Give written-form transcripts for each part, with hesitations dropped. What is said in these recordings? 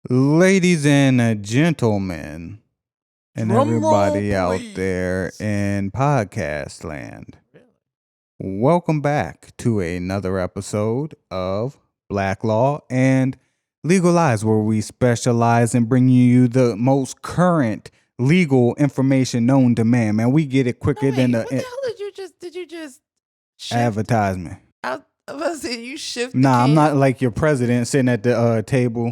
Ladies and gentlemen, and Drum roll, everybody out there please. in podcast land, Really? welcome back to another episode of Black Law and Legal Lies, where we specialize in bringing you the most current legal information known to man. Man, we get it quicker No, than wait, what the the hell did you just shift? advertisement. I was about to say you shift the Nah, I'm can. not like your president sitting at the table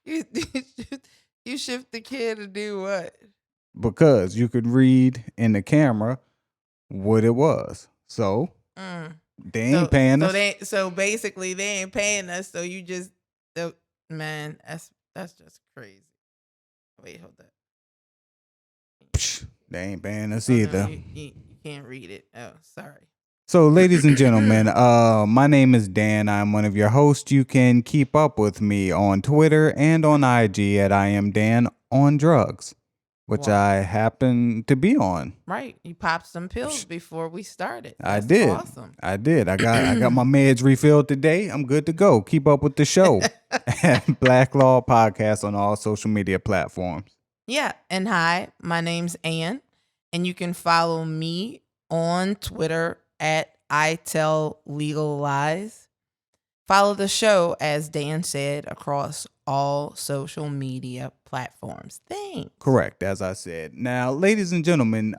you, you shift the can to do what? because you could read in the camera what it was. So Mm. they ain't paying us. So basically they ain't paying us. So you just man, that's just crazy. Wait, hold up. Psh, they ain't paying us Oh, either. no, you can't read it. Oh, sorry. So, ladies and gentlemen, my name is Dan. I'm one of your hosts. You can keep up with me on Twitter and on IG at I am Dan on drugs, which Wow. I happen to be on. Right. You popped some pills before we started. I That's did. awesome. I did. I got my meds refilled today. I'm good to go. Keep up with the show at Black Law Podcast on all social media platforms. Yeah. And hi, my name's Ann, and you can follow me on Twitter at I Tell Legal Lies. Follow the show, as Dan said, across all social media platforms. Thanks. Correct, as I said. Now, ladies and gentlemen,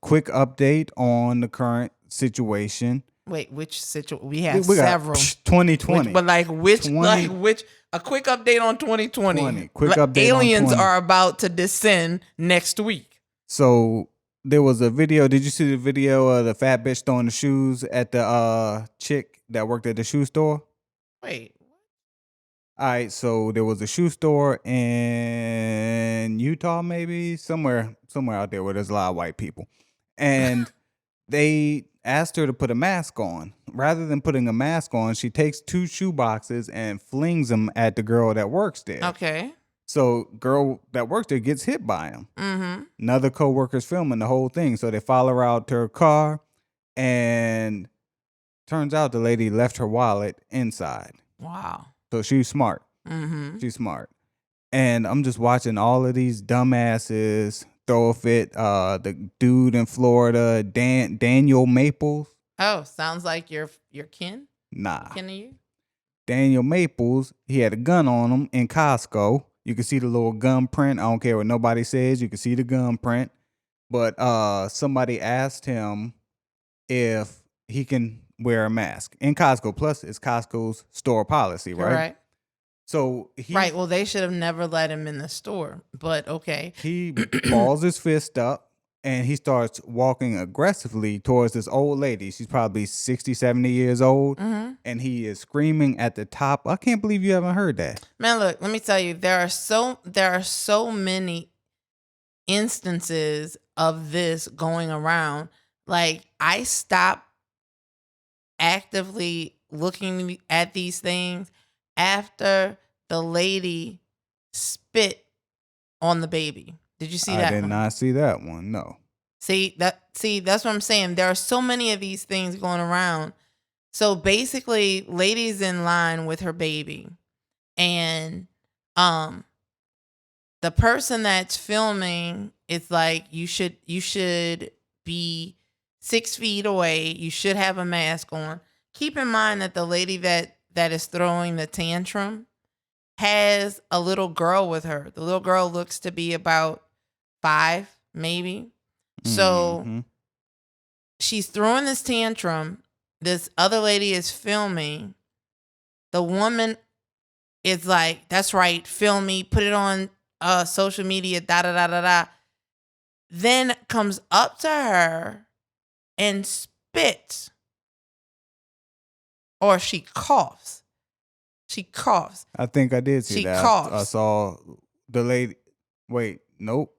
quick update on the current situation. Wait, which situation? We have We got several. 2020. But which 20 a quick update on 2020. Quick update Aliens on 20. are about to descend next week. So there was a video. Did you see the video of the fat bitch throwing the shoes at the chick that worked at the shoe store? Wait. All right, so there was a shoe store in Utah, maybe somewhere out there where there's a lot of white people, and they asked her to put a mask on. Rather than putting a mask on, she takes two shoe boxes and flings them at the girl that works there. Okay. So girl that works there gets hit by him. Mm-hmm. Another coworker's filming the whole thing, so they follow her out to her car, and turns out the lady left her wallet inside. Wow. So she's smart. Mm-hmm. She's smart. And I'm just watching all of these dumbasses throw a fit. The dude in Florida, Daniel Maples. Oh, sounds like your kin? Nah. Kin to you? Daniel Maples, he had a gun on him in Costco. You can see the little gun print. I don't care what nobody says. You can see the gun print. But somebody asked him if he can wear a mask in Costco. Plus, it's Costco's store policy, right? Right. So right. Well, they should have never let him in the store, but okay. He balls his fist up and he starts walking aggressively towards this old lady. She's probably 60, 70 years old. Mm-hmm. And he is screaming at the top. I can't believe you haven't heard that. Man, look, let me tell you, there are so many instances of this going around. Like, I stopped actively looking at these things after the lady spit on the baby. Did you see that? I did not see that one. No. See, that's what I'm saying. There are so many of these things going around. So basically, lady's in line with her baby, and the person that's filming is like, you should be 6 feet away. You should have a mask on. Keep in mind that the lady that is throwing the tantrum has a little girl with her. The little girl looks to be about 5, maybe. So she's throwing this tantrum. This other lady is filming. The woman is like, that's right, film me, put it on social media, da-da-da-da-da. Then comes up to her and spits. Or she coughs. She coughs. I think I did see she that. Coughs. I saw the lady. Wait, nope.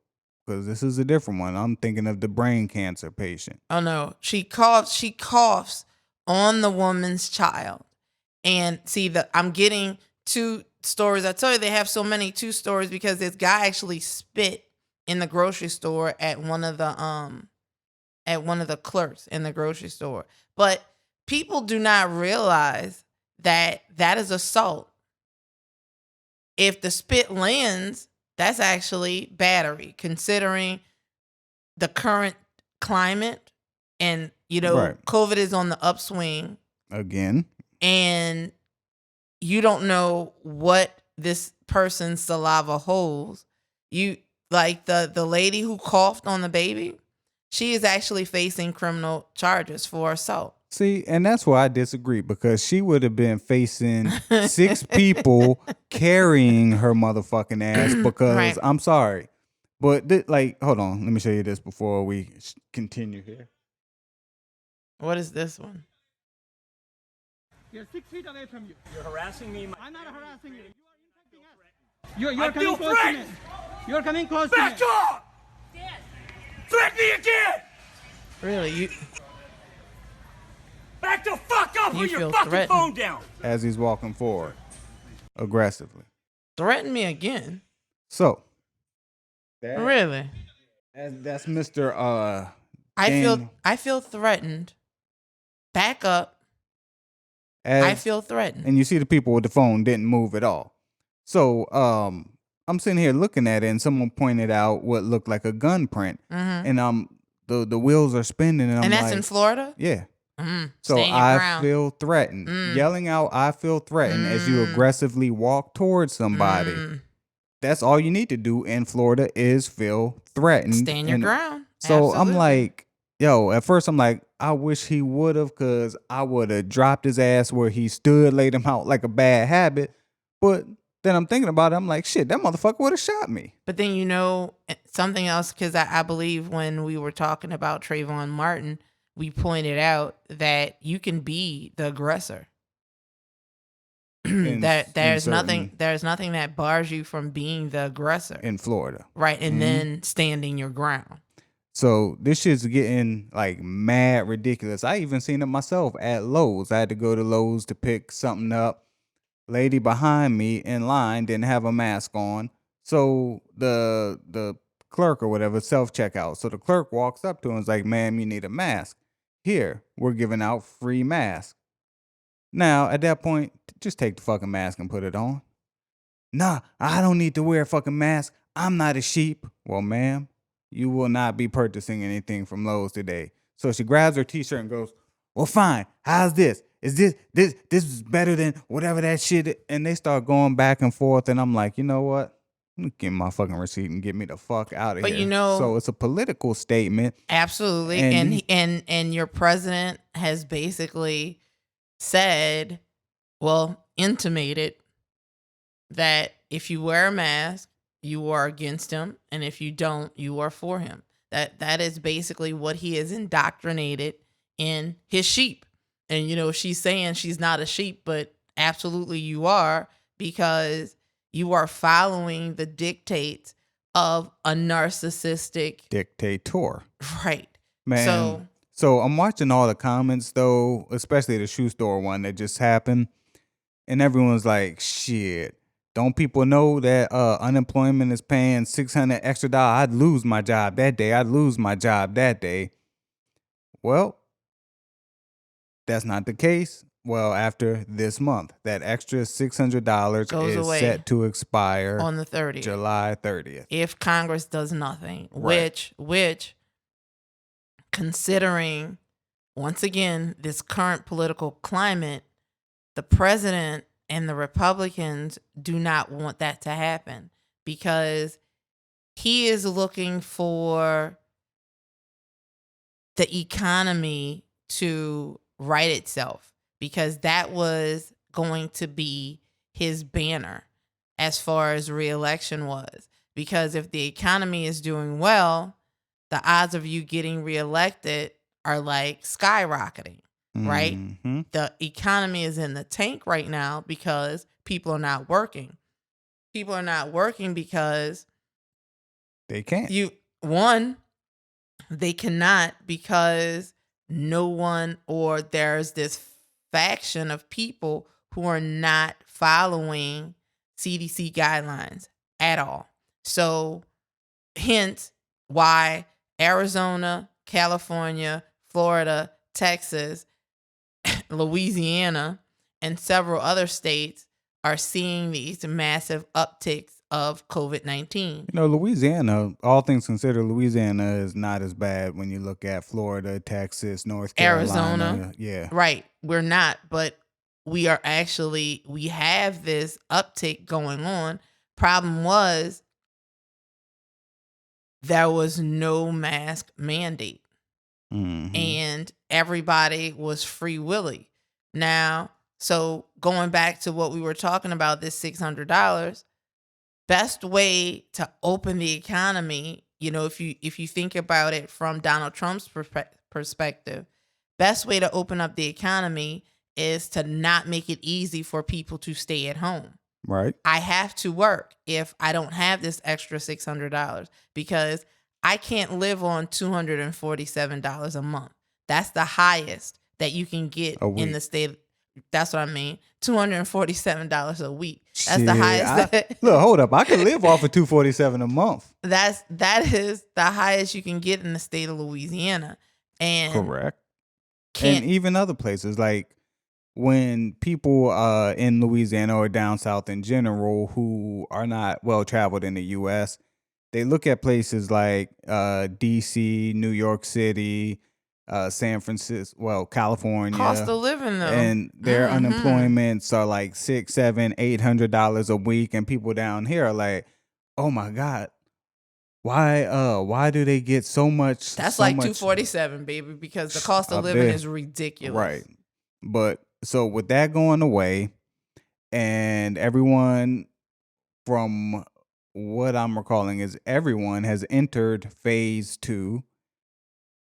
Because this is a different one. I'm thinking of the brain cancer patient. Oh, no. She coughs on the woman's child. And see, I'm getting 2 stories. I tell you, they have so many 2 stories because this guy actually spit in the grocery store at one of the clerks in the grocery store. But people do not realize that is assault. if the spit lands, that's actually battery, considering the current climate, and Right. COVID is on the upswing, Again. and you don't know what this person's saliva holds. You like the lady who coughed on the baby, she is actually facing criminal charges for assault. See, and that's why I disagree, because she would have been facing 6 people carrying her motherfucking ass, because Right. I'm sorry. But like, hold on, let me show you this before we continue here. What is this one? You're 6 feet away from you. You're harassing me. I'm not harassing you. You are infecting us. You're coming close to me. You're coming close to me. Back off! Threaten me again! Really? You Back the fuck up! You Put your feel fucking threatened. phone down! As he's walking forward aggressively. threaten me again? So, that, Really? that's Mr. I feel threatened. Back up. I feel threatened. And you see the people with the phone didn't move at all. So, I'm sitting here looking at it, and someone pointed out what looked like a gun print, and the wheels are spinning, and I'm And that's like, in Florida? yeah. So Stand your I ground. feel threatened. Yelling out, I feel threatened, as you aggressively walk towards somebody. That's all you need to do in Florida is feel threatened. Stand your And ground. So I'm Absolutely. like, yo, at first I'm like, I wish he would have, because I would have dropped his ass where he stood, laid him out like a bad habit. But then I'm thinking about it, I'm like, shit, that motherfucker would have shot me. But then something else, because I believe when we were talking about Trayvon Martin, we pointed out that you can be the aggressor. That there's nothing that bars you from being the aggressor, In Florida. right? And then standing your ground. So this shit's getting like mad ridiculous. I even seen it myself at Lowe's. I had to go to Lowe's to pick something up. Lady behind me in line didn't have a mask on. So the clerk or whatever, self-checkout. So the clerk walks up to him and is like, ma'am, you need a mask. Here, we're giving out free masks. Now, at that point, just take the fucking mask and put it on. Nah, I don't need to wear a fucking mask. I'm not a sheep. Well, ma'am, you will not be purchasing anything from Lowe's today. So she grabs her t-shirt and goes, well, fine. How's this? Is this is better than whatever that shit? And they start going back and forth. And I'm like, you know what? Give me my fucking receipt and get me the fuck out of But here. you know- So it's a political statement. Absolutely. And your president has basically said, well, intimated that if you wear a mask, you are against him, and if you don't, you are for him. That is basically what he has indoctrinated in his sheep. And she's saying she's not a sheep, but absolutely you are, because you are following the dictates of a narcissistic Dictator. right. Man. So I'm watching all the comments though, especially the shoe store one that just happened. And everyone's like, shit, don't people know that unemployment is paying $600 extra? I'd lose my job that day. I'd lose my job that day. Well, that's not the case. Well, after this month, that extra $600 Goes is away set to expire on the 30th. July 30th. If Congress does nothing, Right. which considering once again this current political climate, the president and the Republicans do not want that to happen, because he is looking for the economy to right itself, because that was going to be his banner as far as re-election was. Because if the economy is doing well, the odds of you getting reelected are like skyrocketing, right? Mhm. The economy is in the tank right now because people are not working. People are not working because They can't. they cannot, because no one, or there's this faction of people who are not following CDC guidelines at all. So hence why Arizona, California, Florida, Texas, Louisiana, and several other states are seeing these massive upticks of COVID-19. Louisiana, all things considered, Louisiana is not as bad when you look at Florida, Texas, North Carolina. Arizona. Yeah. Right. We're not, but we have this uptick going on. Problem was there was no mask mandate. Mm-hmm. And everybody was free willy. Now, so going back to what we were talking about, this $600, best way to open the economy, if you think about it from Donald Trump's perspective, best way to open up the economy is to not make it easy for people to stay at home. Right. I have to work if I don't have this extra $600 because I can't live on $247 a month. That's the highest that you can get in the state. That's what I mean. $247 a week. That's the highest. Look, hold up. I can live off of $247 a month. That is the highest you can get in the state of Louisiana. And correct. And even other places, like when people in Louisiana or down south in general who are not well traveled in the U.S., they look at places like D.C., New York City, San Francisco, California. Cost of living, though. And their unemployments are like $600, $700, $800 a week. And people down here are like, oh my God, why do they get so much? That's so like much? $247, baby, because the cost of living is ridiculous. Right. But so with that going away, and everyone, from what I'm recalling, is everyone has entered phase 2,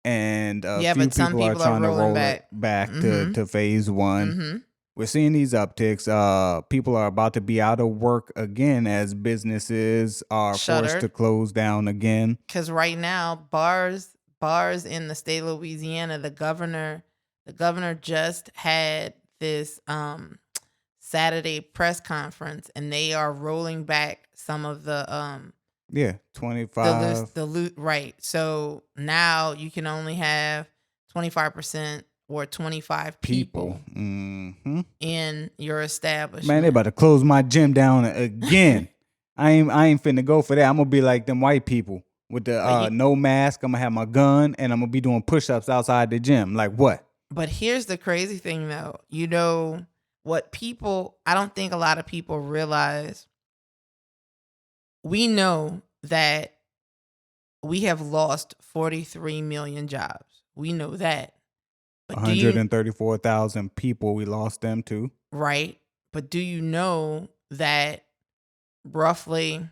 and few but some people are trying to roll back. it back to phase 1. Mm-hmm. We're seeing these upticks. People are about to be out of work again as businesses are forced to close down again. Because right now, bars in the state of Louisiana, the governor just had this Saturday press conference, and they are rolling back some of the 25 right. So now you can only have 25% or 25 people in your establishment. Man, they about to close my gym down again. I ain't finna go for that. I'm gonna be like them white people with the no mask. I'm gonna have my gun and I'm gonna be doing push-ups outside the gym. Like what? But here's the crazy thing, though. I don't think a lot of people realize. We know that we have lost 43 million jobs. We know that. But 134,000 people, we lost them too. Right. But do you know that roughly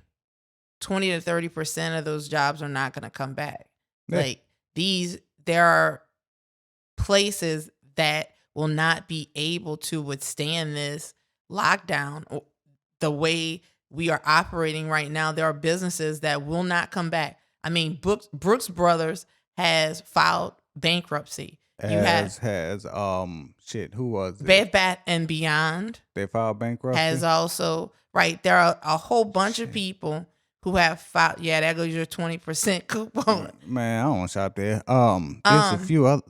20 to 30% of those jobs are not going to come back? Yeah. There are places that will not be able to withstand this lockdown or the way we are operating right now. There are businesses that will not come back. I mean, Brooks Brothers has filed bankruptcy. Who was it? Bed Bath and Beyond. They filed bankruptcy. Has also, right. There are a whole bunch of people who have filed. Yeah, that goes your 20% coupon. Man, I don't want to shop there.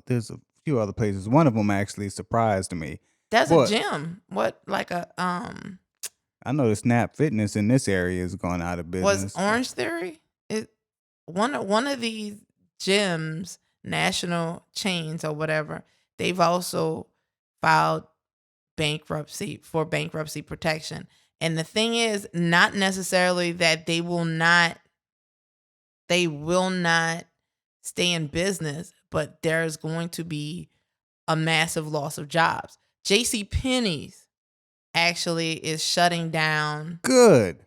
There's a few other places. One of them actually surprised me. That's a gym. What, like a I know the Snap Fitness in this area is going out of business. Was Orange Theory? One of these gyms, national chains or whatever, they've also filed bankruptcy for bankruptcy protection. And the thing is, not necessarily that they will not stay in business, but there's going to be a massive loss of jobs. JCPenney's actually is shutting down. Good.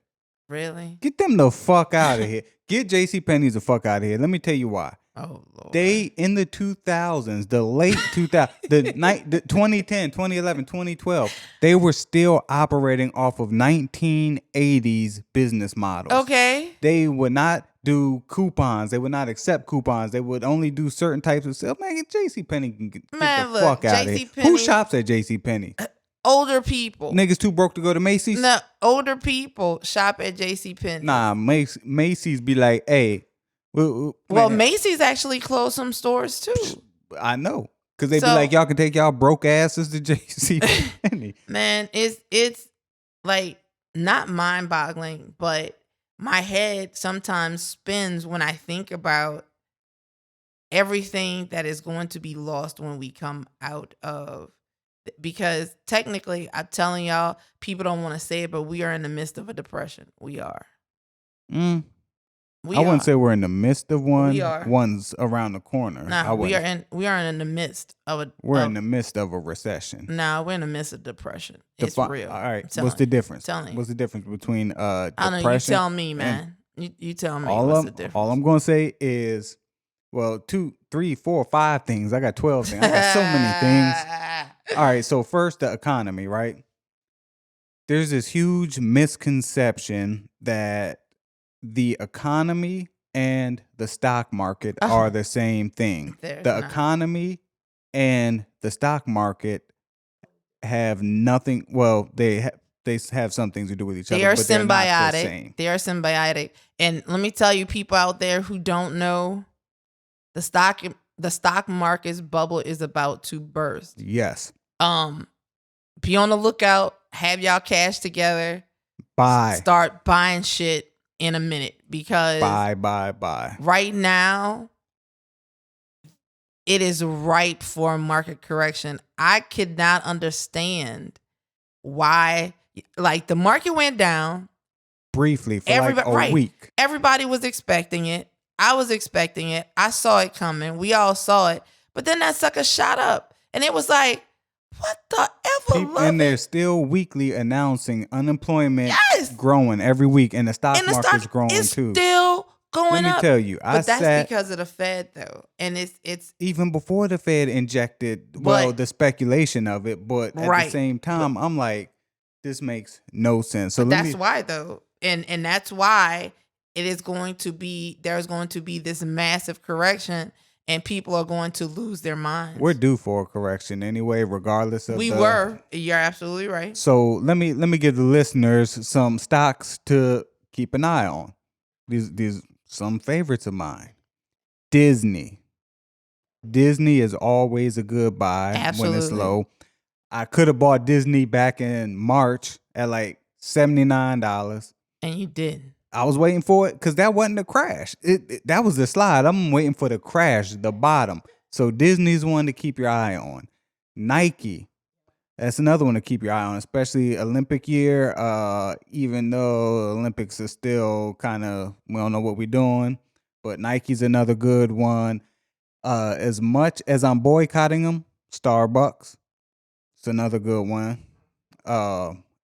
Really? Get them the fuck out of here. Get JCPenney's the fuck out of here. Let me tell you why. Oh, Lord. They, in the 2000s, the late 2000s, the 2010, 2011, 2012, they were still operating off of 1980s business models. Okay. They would not do coupons. They would not accept coupons. They would only do certain types of sales. Man, JCPenney can get the fuck out of here. Who shops at JCPenney? Older people. Niggas too broke to go to Macy's? No, older people shop at JCPenney. Nah, Macy's be like, hey. Well, Macy's actually closed some stores too. I know. Because they be like, y'all can take y'all broke asses to JCPenney. Man, it's like not mind boggling, but my head sometimes spins when I think about everything that is going to be lost when we come out of, because technically I'm telling y'all, people don't want to say it, but we are in the midst of a depression. We are. Mm, We I are. wouldn't say we're in the midst of one. We are. One's around the corner. Nah, we are in the midst of a We're in the midst of a recession. Nah, we're in the midst of depression. It's real. All right. I'm What's telling the you. difference? Telling you. What's the difference between I depression? don't know, you tell me, man. You tell me what's the difference. All I'm going to say is, well, 2, 3, 4, 5 things. I got 12 things. I got so many things. All right. So first, the economy, right? There's this huge misconception that the economy and the stock market are the same thing. There's The not. economy and the stock market have nothing. Well, they have some things to do with each other. They are but they're not the symbiotic. same. They are symbiotic. And let me tell you, people out there who don't know, the stock market's bubble is about to burst. Yes. Be on the lookout. Have y'all cash together. Buy. Start buying shit in a minute, because Buy. right now it is ripe for a market correction. I could not understand why, like, the market went down Briefly for like a week. Everybody was expecting it. I was expecting it. I saw it coming. We all saw it. But then that sucker shot up. And it was like, what the ever? And they're still weekly announcing unemployment Yes! growing every week. And the stock market's growing is too. Still going up. Let me tell you, but that's because of the Fed, though. And it's even before the Fed injected, the speculation of it. But at the same time, I'm like, this makes no sense. So that's why, though. And that's why there's going to be this massive correction, and people are going to lose their minds. We're due for a correction anyway, regardless of You're absolutely right. So let me give the listeners some stocks to keep an eye on. These some favorites of mine. Disney is always a good buy when it's low. I could have bought Disney back in March at like $79. And you didn't. I was waiting for it because that wasn't a crash. That was the slide. I'm waiting for the crash, the bottom. So Disney's one to keep your eye on. Nike, that's another one to keep your eye on, especially Olympic year. Even though Olympics is still kind of, we don't know what we're doing, but Nike's another good one. As much as I'm boycotting them, Starbucks, it's another good one.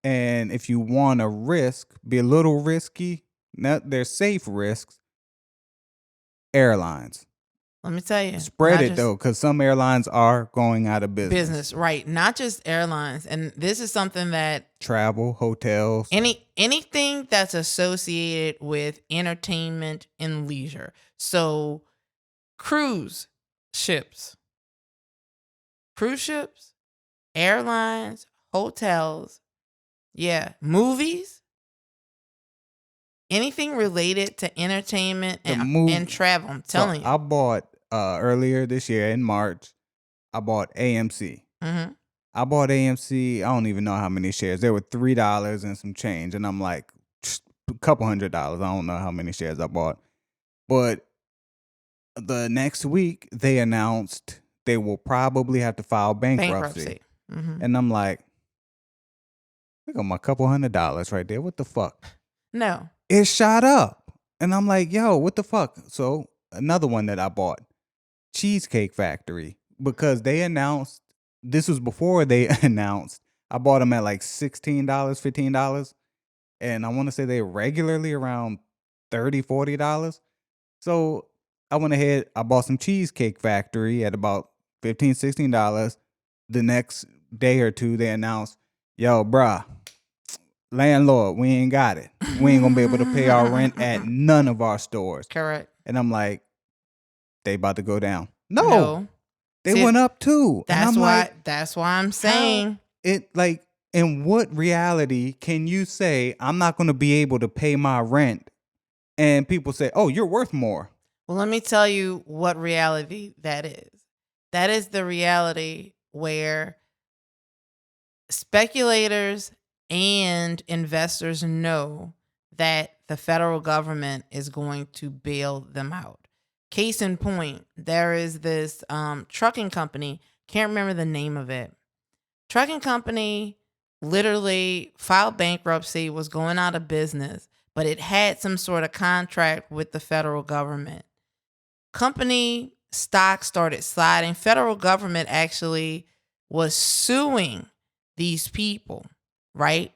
And if you want to be a little risky, they're safe risks. Airlines. Let me tell you. Spread it though, because some airlines are going out of business. Right. Not just airlines. And this is something that travel, hotels, anything that's associated with entertainment and leisure. So cruise ships, airlines, hotels, movies, anything related to entertainment and travel. I'm telling you. I bought earlier this year in March, I bought AMC. Mm-hmm. I bought AMC. I don't even know how many shares. They were $3 and some change. And I'm like, a couple $100. I don't know how many shares I bought. But the next week, they announced they will probably have to file bankruptcy. Mm-hmm. And I'm like, I got my couple $100 right there. What the fuck? No. It shot up. And I'm like, yo, what the fuck? So another one that I bought, Cheesecake Factory, because they announced, this was before they announced, I bought them at like $16, $15. And I want to say they regularly around $30, $40. So I went ahead, I bought some Cheesecake Factory at about $15, $16. The next day or two, they announced, yo, bruh, landlord, we ain't got it. We ain't gonna be able to pay our rent at none of our stores. Correct. And I'm like, they about to go down. No. They See, went up too. That's why I'm saying it, like, in what reality can you say I'm not gonna be able to pay my rent? And people say, oh, you're worth more. Well, let me tell you what reality that is. That is the reality where speculators and investors know that the federal government is going to bail them out. Case in point, there is this trucking company, can't remember the name of it. Trucking company literally filed bankruptcy, was going out of business, but it had some sort of contract with the federal government. Company stock started sliding. Federal government actually was suing these people, right?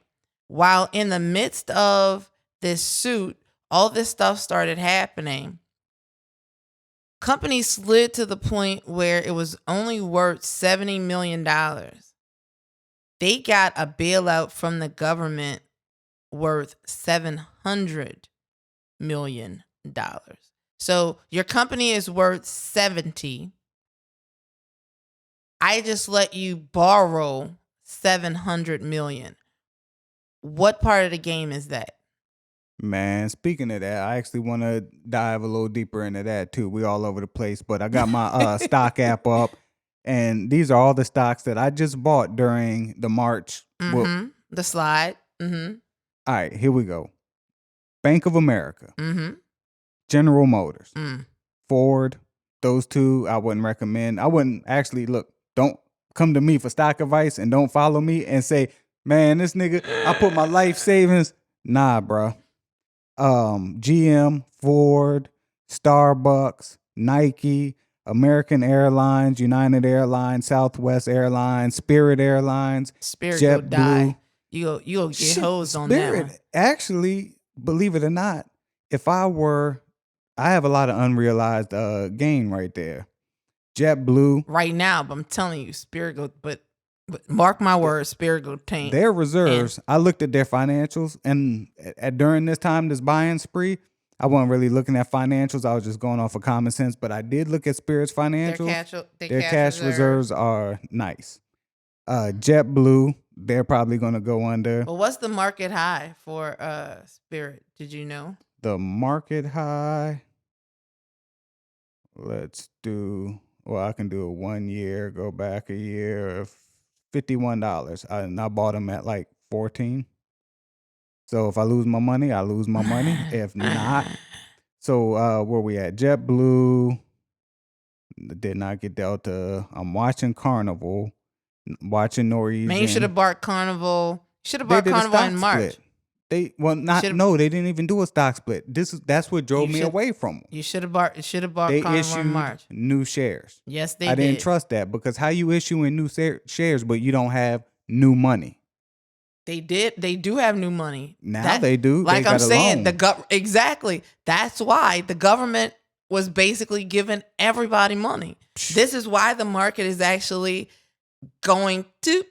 While in the midst of this suit, all this stuff started happening. Company slid to the point where it was only worth $70 million. They got a bailout from the government worth $700 million. So your company is worth 70. I just let you borrow 700 million. What part of the game is that? Man, speaking of that, I actually want to dive a little deeper into that too. We all over the place, but I got my stock app up, and these are all the stocks that I just bought during the March. Mm-hmm. The slide. Mm-hmm. All right, here we go. Bank of America, Mm-hmm. General Motors, Mm. Ford. Those two I wouldn't recommend. I wouldn't actually look. Don't come to me for stock advice and don't follow me and say, man, this nigga, I put my life savings. Nah, bro. GM, Ford, Starbucks, Nike, American Airlines, United Airlines, Southwest Airlines, Spirit Airlines, Spirit go die. JetBlue. You go get Shit, hosed on that one. Spirit, actually, believe it or not, if I have a lot of unrealized gain right there. JetBlue, Right now, but I'm telling you, Spirit go. But mark my words, Spirit go tank. their reserves, I looked at their financials, and during this time, this buying spree, I wasn't really looking at financials. I was just going off of common sense, but I did look at Spirit's financials. Their cash reserves are nice. JetBlue, they're probably going to go under. But what's the market high for Spirit? Did you know? The market high, I can do a 1 year, go back a year of $51. And I bought them at like 14. So if I lose my money, I lose my money. If not, so where we at? JetBlue did not get Delta. I'm watching Carnival, watching Norwegian. Man, you should have bought Carnival. Should have They bought did a Carnival stock in March. split. They didn't even do a stock split. That's what drove me away from them. You should have bought. They Carnival issued in March. new shares. Yes, they I did. didn't trust that, because how you issuing new shares but you don't have new money? They did. They do have new money. Now they do. Like They I'm got a saying, loan. exactly. That's why the government was basically giving everybody money. This is why the market is actually going do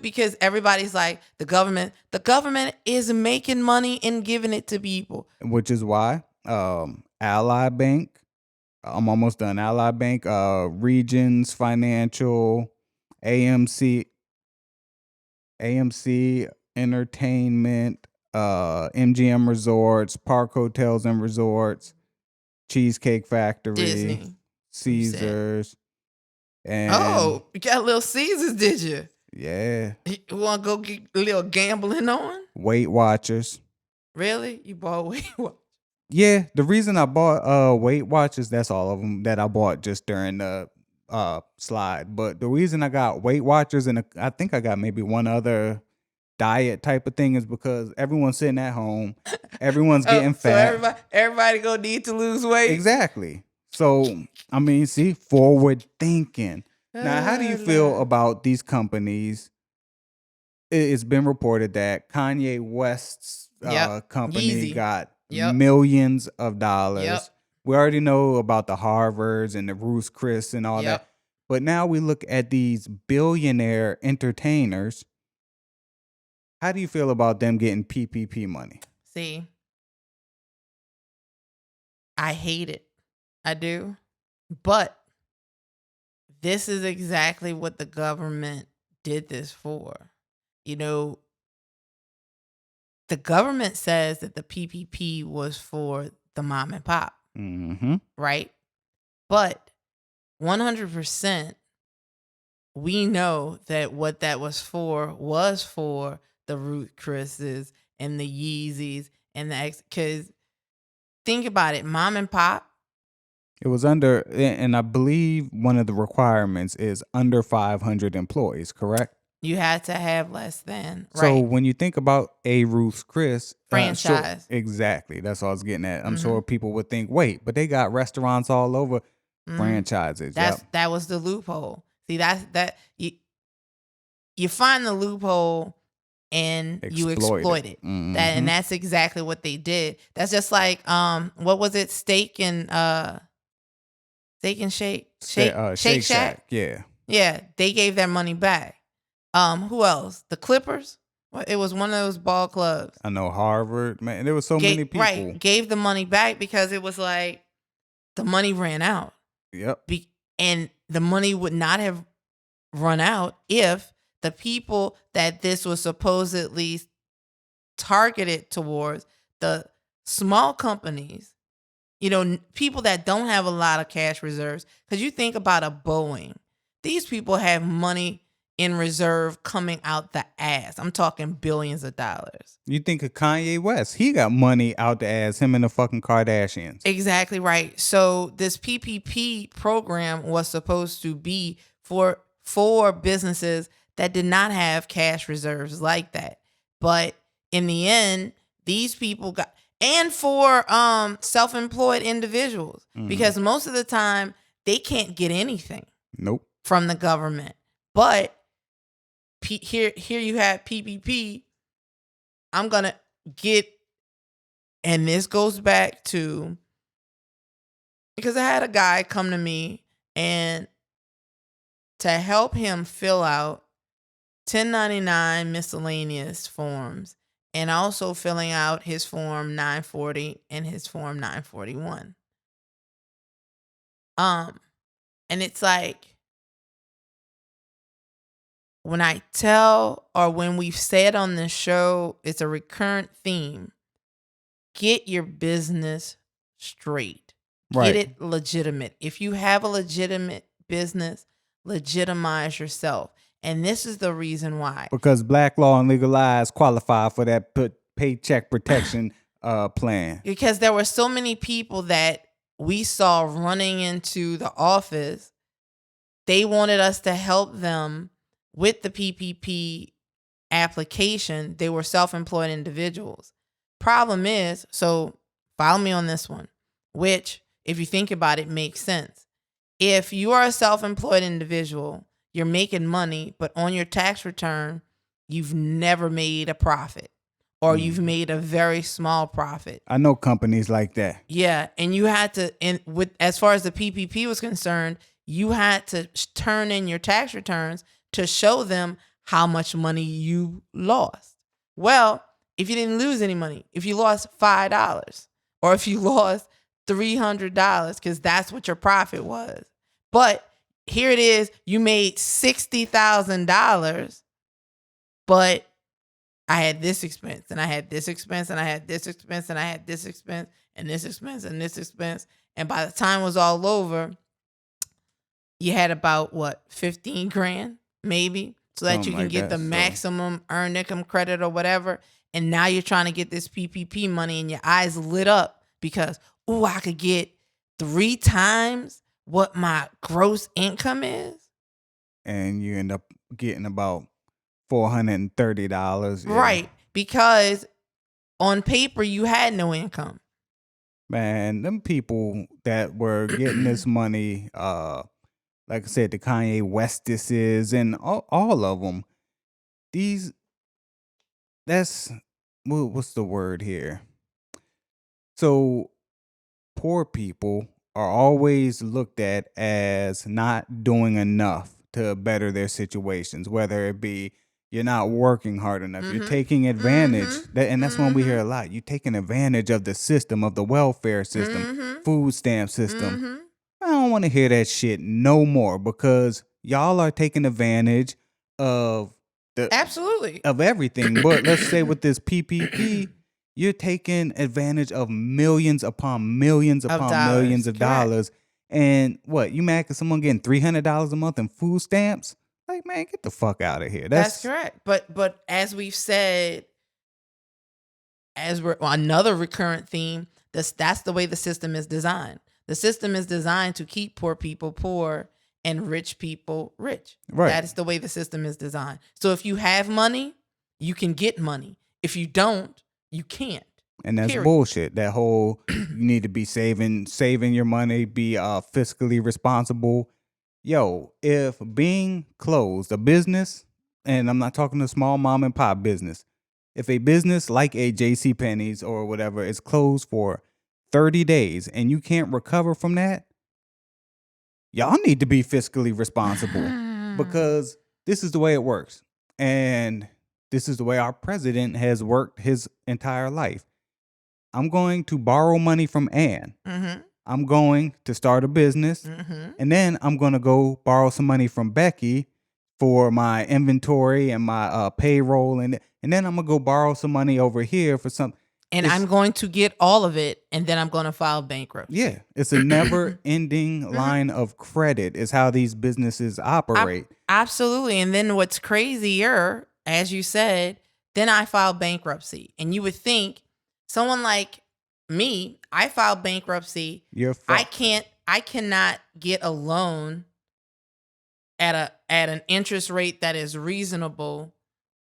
because everybody's like, the government is making money and giving it to people. Which is why Ally Bank, I'm almost done. Ally Bank, Regions Financial, AMC Entertainment, MGM Resorts, Park Hotels and Resorts, Cheesecake Factory, Disney, Caesars, and you got Little Caesars, did you? yeah, You want to go get a little gambling on? Weight Watchers. Really? You bought Weight Watchers? Yeah, the reason I bought Weight Watchers, that's all of them that I bought just during the slide. But the reason I got Weight Watchers, and I think I got maybe one other diet type of thing, is because everyone's sitting at home, everyone's getting fat. So everybody gonna need to lose weight. Exactly. So I mean, see, forward thinking. Now, how do you feel about these companies? It's been reported that Kanye West's company Yeezy. got Yep. millions of dollars. Yep. We already know about the Harvards and the Ruth Chris and all Yep. that. But now we look at these billionaire entertainers. How do you feel about them getting PPP money? See, I hate it. I do. But this is exactly what the government did this for. You know, the government says that the PPP was for the mom and pop, Mm-hmm. right? But 100%, we know that what that was for the Ruth Chris's and the Yeezys and because think about it, mom and pop. It was under, and I believe one of the requirements is under 500 employees, correct? You had to have less than, So right? when you think about a Ruth's Chris Franchise. exactly, that's what I was getting at. I'm Mhm. sure people would think, wait, but they got restaurants all over, Mhm. franchises. Yep. That was the loophole. See, that you find the loophole and you exploit it. Mhm. And that's exactly what they did. That's just like what was it? Steak and Shake Shake Shack. Yeah. Yeah, they gave their money back. Who else? The Clippers. Well, it was one of those ball clubs. I know Harvard, man. There was so many people. Right, gave the money back because it was like the money ran out. Yep. And the money would not have run out if the people that this was supposedly targeted towards, the small companies, people that don't have a lot of cash reserves. Because you think about a Boeing, these people have money in reserve coming out the ass. I'm talking billions of dollars. You think of Kanye West. He got money out the ass, him and the fucking Kardashians. Exactly right. So this PPP program was supposed to be for businesses that did not have cash reserves like that. But in the end, these people got, and for self-employed individuals, because most of the time they can't get anything Nope. from the government. But here you have PPP. I'm going to get, and this goes back to, because I had a guy come to me and to help him fill out 1099 miscellaneous forms and also filling out his form 940 and his form 941. And it's like, when I tell, or when we've said on this show, it's a recurrent theme. Get your business straight. Right. Get it legitimate. If you have a legitimate business, legitimize yourself. And this is the reason why. Because black law and legal eyes qualify for that paycheck protection plan. Because there were so many people that we saw running into the office. They wanted us to help them with the PPP application. They were self-employed individuals. Problem is, so follow me on this one, which, if you think about it, makes sense. If you are a self-employed individual, you're making money, but on your tax return, you've never made a profit, or you've made a very small profit. I know companies like that. Yeah, and you had to, as far as the PPP was concerned, you had to turn in your tax returns to show them how much money you lost. Well, if you didn't lose any money, if you lost $5 or if you lost $300, because that's what your profit was. But here it is, you made $60,000, but I had this expense and I had this expense and I had this expense and I had this expense and this expense and this expense. And by the time it was all over, you had about 15 grand maybe, so that Something you can like get that, the so. maximum earned income credit or whatever. And now you're trying to get this PPP money and your eyes lit up because, I could get 3 times what my gross income is. And you end up getting about $430. Yeah. Right. Because on paper, you had no income. Man, them people that were getting this money, like I said, the Kanye Westises and all of them, what's the word here? So poor people are always looked at as not doing enough to better their situations, whether it be you're not working hard enough, you're taking advantage, and that's when we hear a lot, you're taking advantage of the system, of the welfare system, food stamp system. I don't want to hear that shit no more, because y'all are taking advantage of Absolutely. of everything. But let's say with this PPP, you're taking advantage of millions upon millions upon millions of dollars. And what, you mad because someone getting $300 a month in food stamps? Like, man, get the fuck out of here. That's correct. But as we've said, another recurrent theme, that's the way the system is designed. The system is designed to keep poor people poor and rich people rich. Right. That is the way the system is designed. So if you have money, you can get money. If you don't, you can't. And that's Period. bullshit. That whole you need to be saving your money, be fiscally responsible. Yo, if being closed, a business, and I'm not talking to small mom and pop business, if a business like a JC Penney's or whatever is closed for 30 days and you can't recover from that, y'all need to be fiscally responsible because this is the way it works. And this is the way our president has worked his entire life. I'm going to borrow money from Ann. Mm-hmm. I'm going to start a business. Mm-hmm. And then I'm going to go borrow some money from Becky for my inventory and my payroll. And then I'm going to go borrow some money over here for some. And I'm going to get all of it, and then I'm going to file bankruptcy. Yeah. It's a never ending line of credit is how these businesses operate. Absolutely. And then what's crazier, as you said, then I filed bankruptcy. And you would think someone like me, I filed bankruptcy. You're fucked. I cannot get a loan at an interest rate that is reasonable,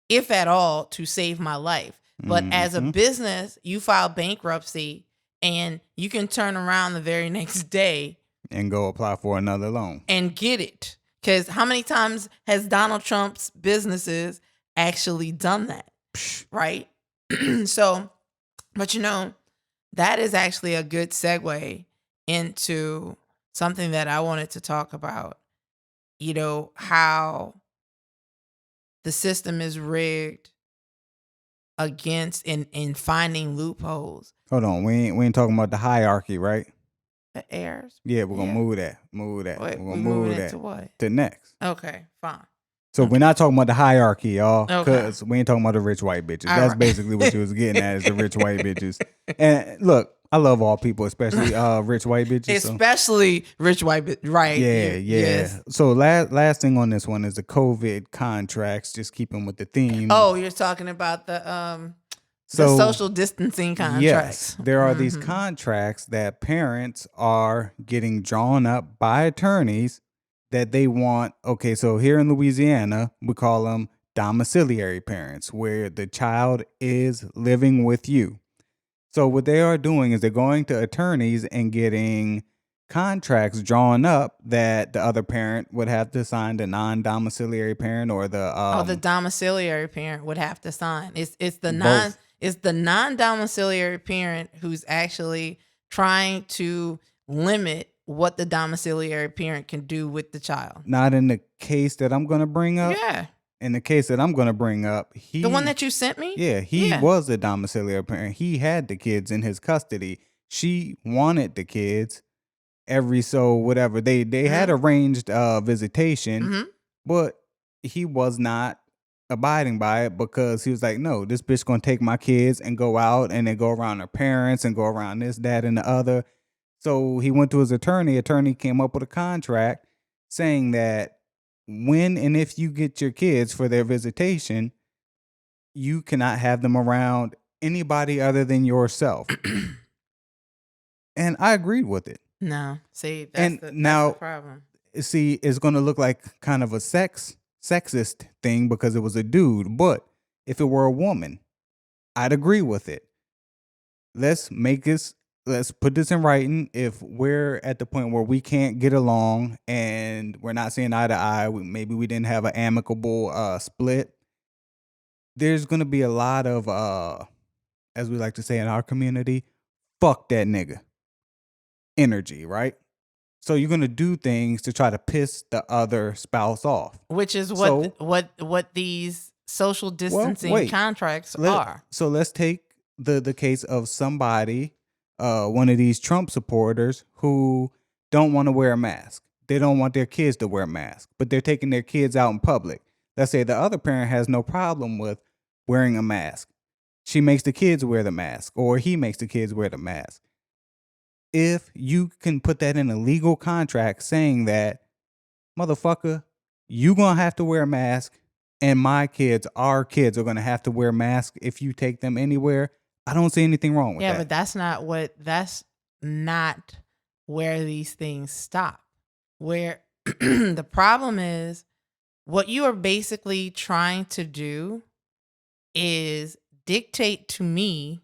if at all, to save my life. But as a business, you file bankruptcy and you can turn around the very next day and go apply for another loan and get it. Because how many times has Donald Trump's businesses actually done that? Right? So, but that is actually a good segue into something that I wanted to talk about. How the system is rigged against in finding loopholes. Hold on, we ain't talking about the hierarchy, right? The heirs? Yeah, we're gonna move that. Wait, we're gonna move that to what? to next. Okay, fine. So we're not talking about the hierarchy, y'all, Okay. because we ain't talking about the rich white bitches. All That's right. basically what you was getting at, is the rich white bitches. And look, I love all people, especially rich white bitches. So. Especially rich white bitch, right? Yeah. Yes. So last thing on this one is the COVID contracts. Just keeping with the theme. Oh, you're talking about the social distancing contracts. Yes, there are these contracts that parents are getting drawn up by attorneys that they want. Okay, so here in Louisiana, we call them domiciliary parents, where the child is living with you. So what they are doing is they're going to attorneys and getting contracts drawn up that the other parent would have to sign, the non-domiciliary parent or the the domiciliary parent would have to sign. It's the both. non-domiciliary parent who's actually trying to limit what the domiciliary parent can do with the child. Not in the case that I'm going to bring up. Yeah. In the case that I'm going to bring up, The one that you sent me? Yeah, he was a domiciliary parent. He had the kids in his custody. She wanted the kids every so whatever. They had arranged visitation, but he was not abiding by it because he was like, no, this bitch going to take my kids and go out and then go around her parents and go around this, that, and the other. So he went to his attorney. Attorney came up with a contract saying that when and if you get your kids for their visitation, you cannot have them around anybody other than yourself. And I agreed with it. No. See, And that's now- the problem. See, it's going to look like kind of a sexist thing because it was a dude. But if it were a woman, I'd agree with it. Let's put this in writing. If we're at the point where we can't get along and we're not seeing eye to eye, maybe we didn't have an amicable split, there's going to be a lot of, as we like to say in our community, fuck that nigga energy, right? So you're going to do things to try to piss the other spouse off. Which is So- what these social distancing contracts are. So let's take the case of somebody, one of these Trump supporters who don't want to wear a mask. They don't want their kids to wear a mask, but they're taking their kids out in public. Let's say the other parent has no problem with wearing a mask. She makes the kids wear the mask, or he makes the kids wear the mask. If you can put that in a legal contract saying that, motherfucker, you going to have to wear a mask, and my kids, our kids, are going to have to wear masks if you take them anywhere. I don't see anything wrong with that. Yeah, but that's not where these things stop. Where the problem is, what you are basically trying to do is dictate to me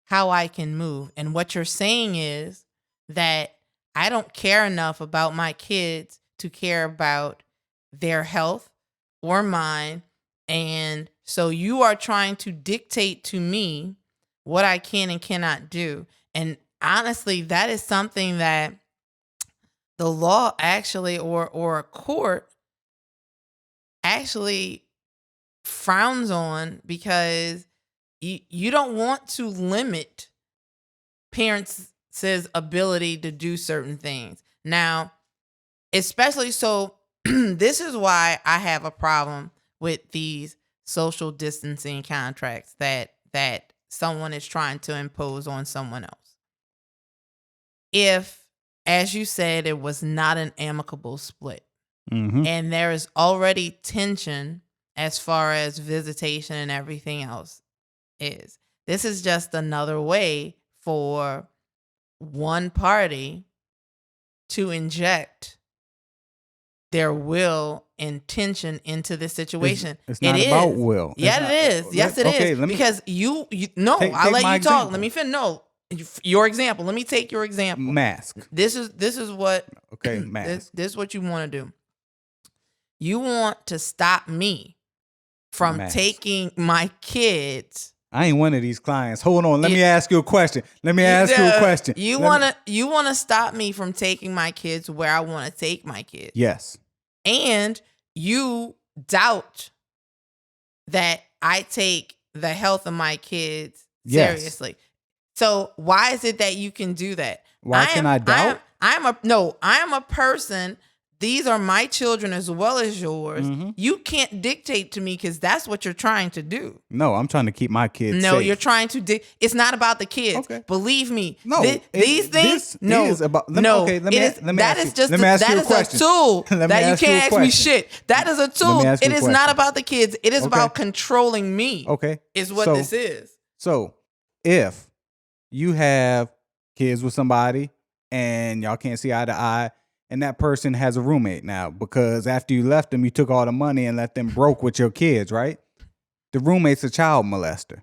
how I can move. And what you're saying is that I don't care enough about my kids to care about their health or mine. And so you are trying to dictate to me what I can and cannot do. And honestly, that is something that the law actually, or a court actually frowns on, because you don't want to limit parents' ability to do certain things. Now, especially so, this is why I have a problem with these social distancing contracts that someone is trying to impose on someone else. If, as you said, it was not an amicable split, and there is already tension as far as visitation and everything else is, this is just another way for one party to inject their will and tension into this situation. It's not about will. Yeah, it is. Yes, it is. Because you no, I'll let you talk. Let me finish. No, your example. Let me take your example. Mask. This is what. Okay, mask. This is what you want to do. You want to stop me from taking my kids. I ain't one of these clients. Hold on. Let me ask you a question. You want to stop me from taking my kids where I want to take my kids. Yes. And you doubt that I take the health of my kids seriously. So why is it that you can do that? Why can I doubt? I am a person. These are my children as well as yours. You can't dictate to me, because that's what you're trying to do. No, I'm trying to keep my kids safe. You're trying to it's not about the kids. Okay. Believe me. No, these things. Is about, let me ask you a tool that you can't ask me shit. That is a tool. It is not about the kids. It is about controlling me. Okay. Is what this is. So if you have kids with somebody and y'all can't see eye to eye, and that person has a roommate now, because after you left them, you took all the money and left them broke with your kids, right? The roommate's a child molester.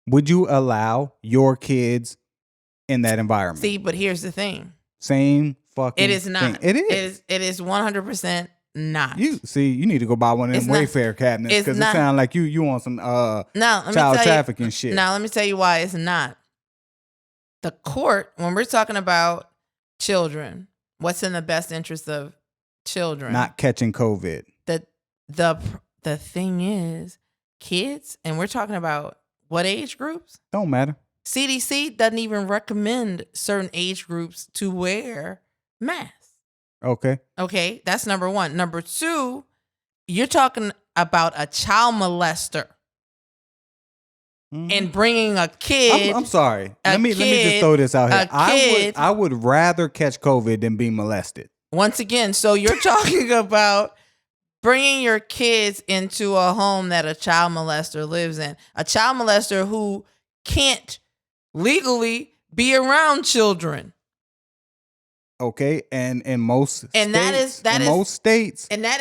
Would you allow your kids in that environment? See, but here's the thing. Same fucking It is not. thing. It is. It is 100% not. You need to go buy one of them Wayfair cabinets, because it sounds like you on some child trafficking shit. Now, let me tell you why it's not. The court, when we're talking about children, what's in the best interest of children? Not catching COVID. The thing is, kids, and we're talking about what age groups? Don't matter. CDC doesn't even recommend certain age groups to wear masks. Okay, that's number one. Number two, you're talking about a child molester. And bringing a kid. I'm sorry. Let me just throw this out here. I would rather catch COVID than be molested. Once again, so you're talking about bringing your kids into a home that a child molester lives in. A child molester who can't legally be around children. Okay, and in most states, and that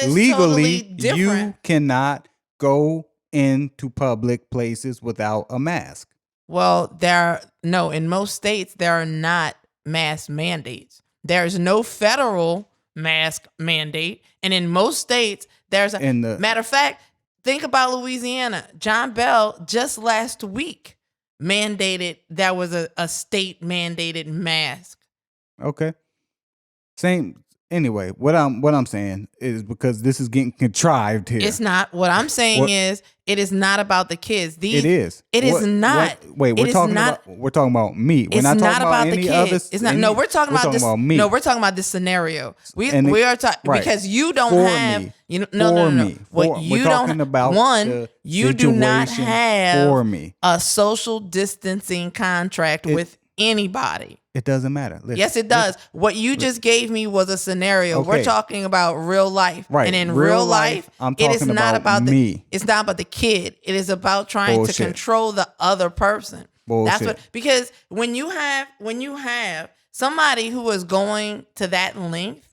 is legally totally different. You cannot go into public places without a mask. Well, in most states there are not mask mandates. There's no federal mask mandate, and in most states there's a matter of fact, think about Louisiana. John Bell just last week mandated, there was a state mandated mask. Okay. Same. Anyway, what I'm saying is, because this is getting contrived here. It's not. What I'm saying is, it is not about the kids. It is. It is not. Wait, we're talking about me. We're not talking about any others. It's not. No, we're talking about this. Me. No, we're talking about this scenario. We are talking because you don't have. Me. No. What you don't about one. You do not have for me a social distancing contract with anybody. It doesn't matter. Listen, Yes, it does. What you just gave me was a scenario. We're Okay. talking about real life. Right. And in Real real life, life, I'm it is talking not about about me. it's not about the kid. It is about trying Bullshit. to control the other person. That's Bullshit. because when you have somebody who is going to that length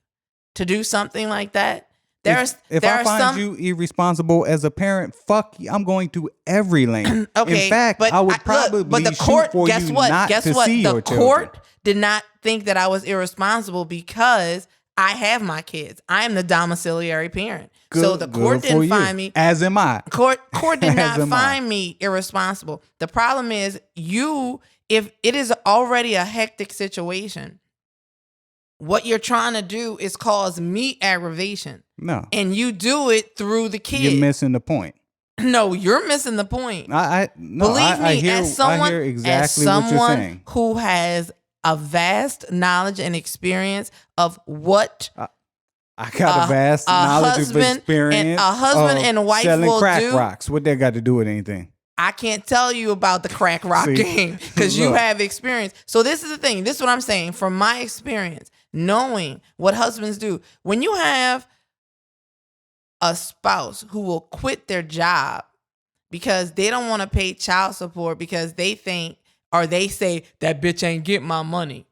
to do something like that, If I find you irresponsible as a parent, fuck you. I'm going to every lane. Okay, In fact, but I would probably but the court. shoot for Guess you what? not Guess to what? see The your court children. did not think that I was irresponsible because I have my kids. I am the domiciliary parent. So the court for didn't you. find me. As am I. Court did not As am I. find me irresponsible. The problem is if it is already a hectic situation, what you're trying to do is cause me aggravation. No, And you do it through the kid. you're missing the point. No, you're missing the point. No, Believe me, I hear, as someone, I hear exactly what you're someone saying. who has a vast knowledge and experience of what I got a vast knowledge of husband experience. and a husband of and wife selling will crack do. rocks. What that got to do with anything? I can't tell you about the crack rock See? game because you Look. have experience. So this is the thing. This is what I'm saying. From my experience, knowing what husbands do, when you have a spouse who will quit their job because they don't want to pay child support because they think or they say that bitch ain't get my money.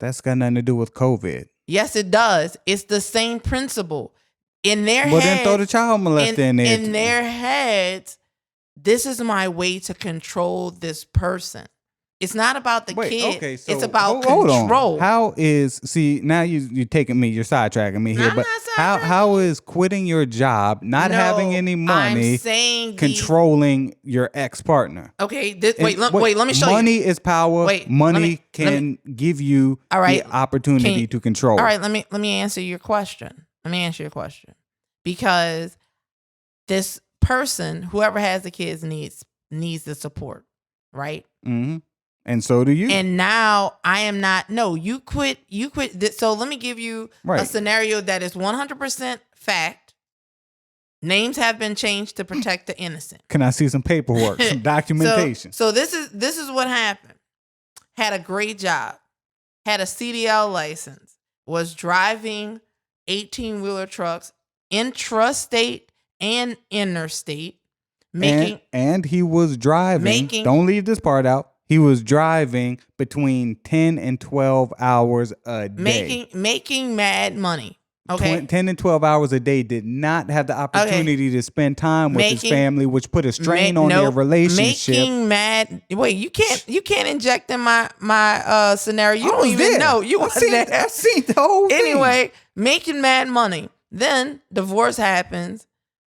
That's got nothing to do with COVID. Yes, it does. It's the same principle. In their Well, heads, then throw the child molester in there. in their heads, this is my way to control this person. It's not about the kid. Okay, so it's about hold control. on. How is now you're taking me, you're sidetracking me here, I'm but not how is quitting your job, not No, having any money, I'm saying controlling your ex-partner? Okay, wait, let me show money you. is power. Wait, money let me- give you All right, the opportunity to control. All right, let me answer your question. Because this person, whoever has the kids, needs the support, right? Mm-hmm. And so do you. And now I am not. No, you quit. So let me give you a scenario that is 100% fact. Names have been changed to protect the innocent. Can I see some paperwork, some documentation? So this is what happened. Had a great job. Had a CDL license. Was driving 18-wheeler trucks intrastate and interstate. And he was driving. Don't leave this part out. He was driving between 10 and 12 hours a day. Making mad money. Okay. 10 and 12 hours a day, did not have the opportunity to spend time with his family, which put a strain on their relationship. Making mad. Wait, you can't inject in my scenario. You don't even know. You was there. I've seen the whole thing. Anyway, making mad money. Then divorce happens.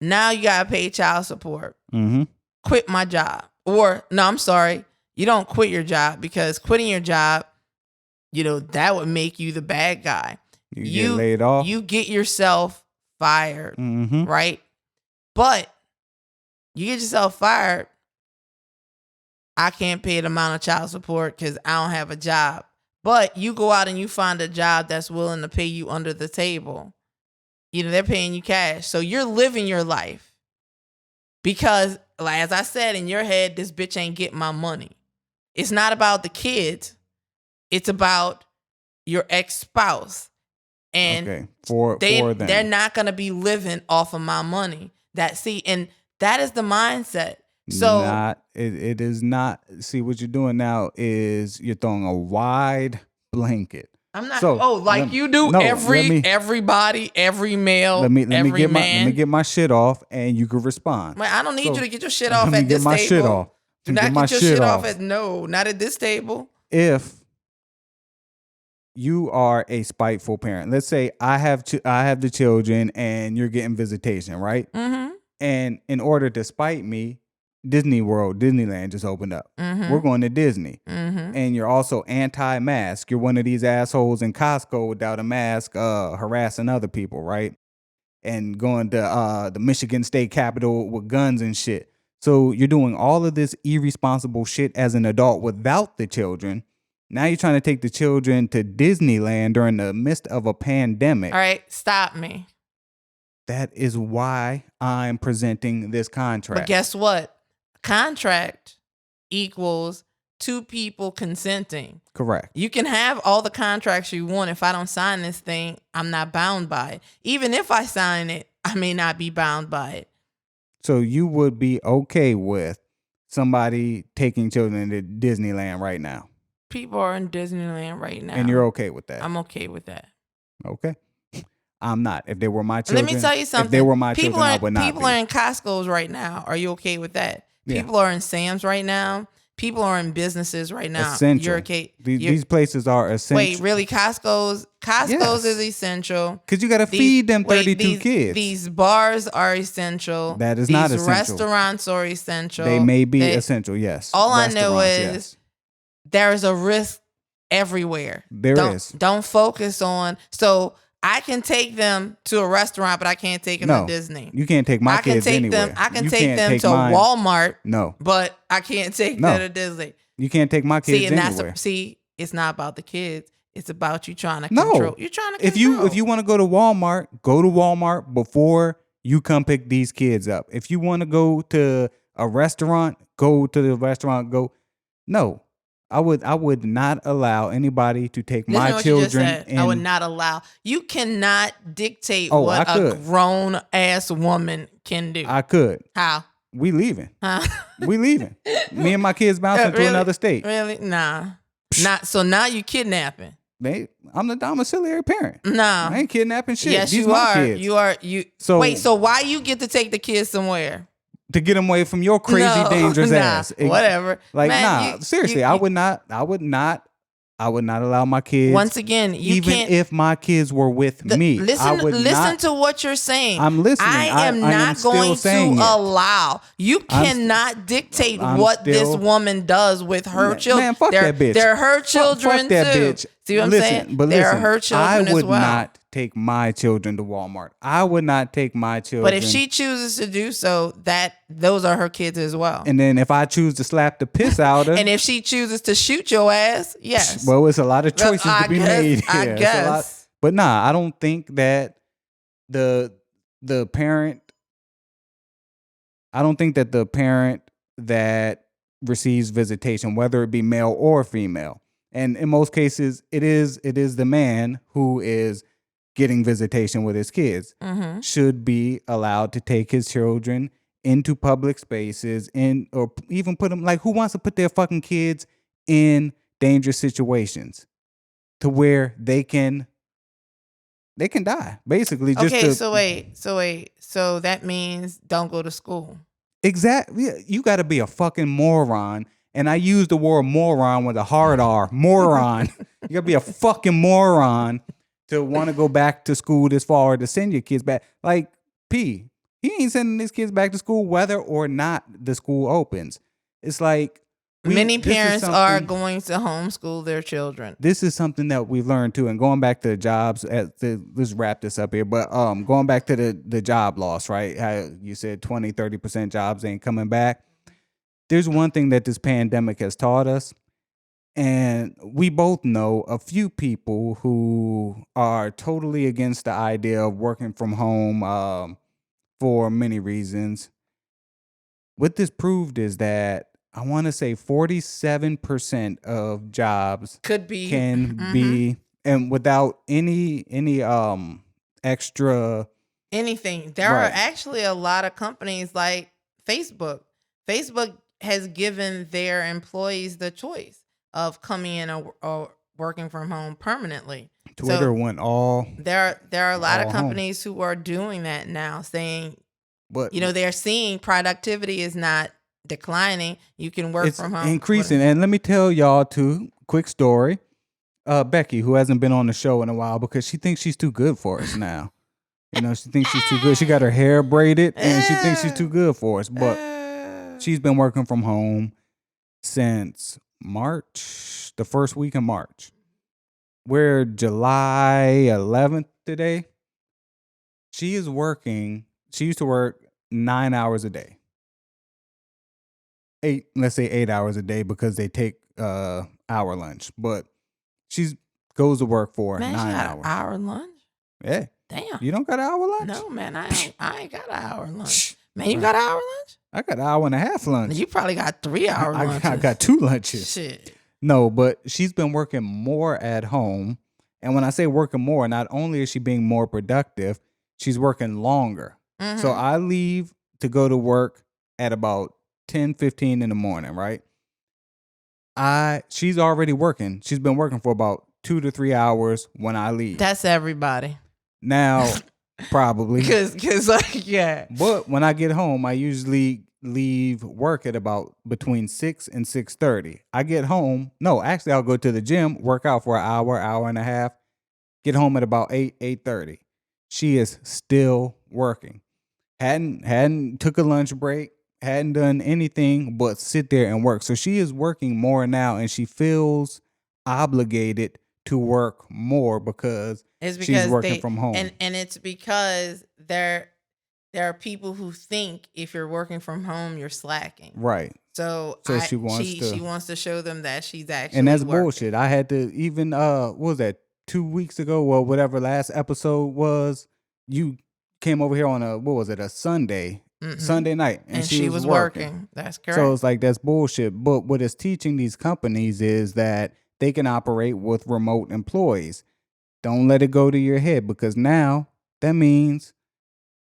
Now you gotta pay child support. Mm-hmm. Quit my job. Or no, I'm sorry. You don't quit your job because quitting your job, that would make you the bad guy. You get laid off. You get yourself fired, Mm-hmm. right? But you get yourself fired. I can't pay the amount of child support because I don't have a job. But you go out and you find a job that's willing to pay you under the table. They're paying you cash. So you're living your life. Because, like, as I said, in your head, this bitch ain't getting my money. It's not about the kids. It's about your ex-spouse. And for them. They're not going to be living off of my money. And that is the mindset. So it is not. See, what you're doing now is you're throwing a wide blanket. I'm not. So, you do everybody, every male, let me every man. Let me get my shit off, and you can respond. Man, I don't need you to get your shit off at Let me this get my table. shit off. Do not get your shit off at not at this table. If you are a spiteful parent, let's say I have the children, and you're getting visitation, right? Mm-hmm. And in order to spite me, Disneyland just opened up. Mm-hmm. We're going to Disney. Mm-hmm. And you're also anti-mask. You're one of these assholes in Costco without a mask, harassing other people, right? And going to the Michigan State Capitol with guns and shit. So you're doing all of this irresponsible shit as an adult without the children. Now you're trying to take the children to Disneyland during the midst of a pandemic. All right, stop me. That is why I'm presenting this contract. But guess what? Contract equals two people consenting. Correct. You can have all the contracts you want. If I don't sign this thing, I'm not bound by it. Even if I sign it, I may not be bound by it. So you would be okay with somebody taking children to Disneyland right now? People are in Disneyland right now. And you're okay with that? I'm okay with that. Okay. I'm not. If they were my children. Let me tell you something. If they were my children, I would not People be. are in Costco's right now. Are you okay with that? Yeah. People are in Sam's right now. People are in businesses right now. Essential. You're okay. These places are essential. Wait, really? Costco's Yes. is essential. Because you got to feed them 32 kids. These bars are essential. That is not essential. These restaurants are essential. They may be essential, yes. All I know is yes. there's a risk everywhere. There is. Don't focus on. So I can take them to a restaurant, but I can't take them to Disney. You can't take my kids anywhere. I can You take can't them take to mine. Walmart. No. But I can't take them to Disney. You can't take my kids anywhere. It's not about the kids. It's about you trying to No. control. You're trying to control. If you want to go to Walmart before you come pick these kids up. If you want to go to a restaurant, go to the restaurant. No. I would not allow anybody to take Listen my to what you just children. said. I would not allow. You cannot dictate Oh, what I a could. grown ass woman can do. I could. How? We leaving. Huh? We leaving. Me and my kids bouncing to Really? another state. Really? Nah. Not so now you kidnapping. I'm the domiciliary parent. Nah. I ain't kidnapping shit. Yes, These you my are. kids. You are. So- wait. So why you get to take the kids somewhere? To get them away from your crazy, No, dangerous nah, ass. whatever. Like, Man, seriously, I would not allow my kids. Once again, you even can't. if my kids were with me. I would Listen not. to what you're saying. I'm listening. I am I am not still going to saying it. allow. You cannot dictate I'm what this still- woman does with her children. Man, fuck that bitch. They're her children fuck that too. bitch. See what I'm Listen, saying? But They're listen, her children I would as well. not take my children to Walmart. I would not take my children. But if she chooses to do so, those are her kids as well. And then if I choose to slap the piss out of, And if she chooses to shoot your ass, yes. well, it's a lot of choices to be made. I here. It's a lot. guess. But nah, I don't think that the parent. I don't think that the parent that receives visitation, whether it be male or female, and in most cases, it is the man who is getting visitation with his kids, should be allowed to take his children into public spaces or even put them, like, who wants to put their fucking kids in dangerous situations to where they can die, basically. Okay, so wait. So that means don't go to school. Exactly. You got to be a fucking moron. And I use the word moron with a hard R. Moron. You got to be a fucking moron to want to go back to school this fall or to send your kids back. Like, he ain't sending his kids back to school whether or not the school opens. It's like, many parents are going to homeschool their children. This is something that we've learned too. And going back to jobs, let's wrap this up here. But going back to the job loss, right? How you said 20, 30% jobs ain't coming back. There's one thing that this pandemic has taught us. And we both know a few people who are totally against the idea of working from home for many reasons. What this proved is that I want to say 47% of jobs Could be. can be, and without any extra anything. There are Right. actually a lot of companies like Facebook. Facebook has given their employees the choice of coming in or working from home permanently. Twitter went all, There are a lot all of home. companies who are doing that now, saying, but they're seeing productivity is not declining. You can work it's from home. increasing. And let me tell y'all too, quick story. Becky, who hasn't been on the show in a while because she thinks she's too good for us now. She thinks she's too good. She got her hair braided and she thinks she's too good for us. But she's been working from home since March, the first week in March. We're July 11th today. She is working. She used to work 9 hours a day. Let's say 8 hours a day because they take hour lunch. But she goes to work for Man, 9 she got hours. an hour lunch? Yeah. Damn. You don't got an hour lunch? No, man, I ain't got an hour lunch. Man, you got an hour lunch? I got an hour and a half lunch. You probably got 3-hour lunches. I got 2 lunches. Shit. No, but she's been working more at home. And when I say working more, not only is she being more productive, she's working longer. Mm-hmm. So I leave to go to work at about 10:15 in the morning, right? She's already working. She's been working for about 2 to 3 hours when I leave. That's everybody. Now, probably. Cause like, yeah. But when I get home, I usually leave work at about between 6 and 6:30. I get home. No, actually, I'll go to the gym, work out for an hour and a half, get home at about 8:30. She is still working. Hadn't took a lunch break, hadn't done anything but sit there and work. So she is working more now, and she feels obligated to work more because she's working from home. And it's because there are people who think if you're working from home, you're slacking. Right. So she wants to show them that she's actually and that's working. bullshit. I had to even what was that 2 weeks ago or whatever last episode was. You came over here on a Sunday night, and she was working. That's correct. So it's like that's bullshit. But what it's teaching these companies is that they can operate with remote employees. Don't let it go to your head, because now that means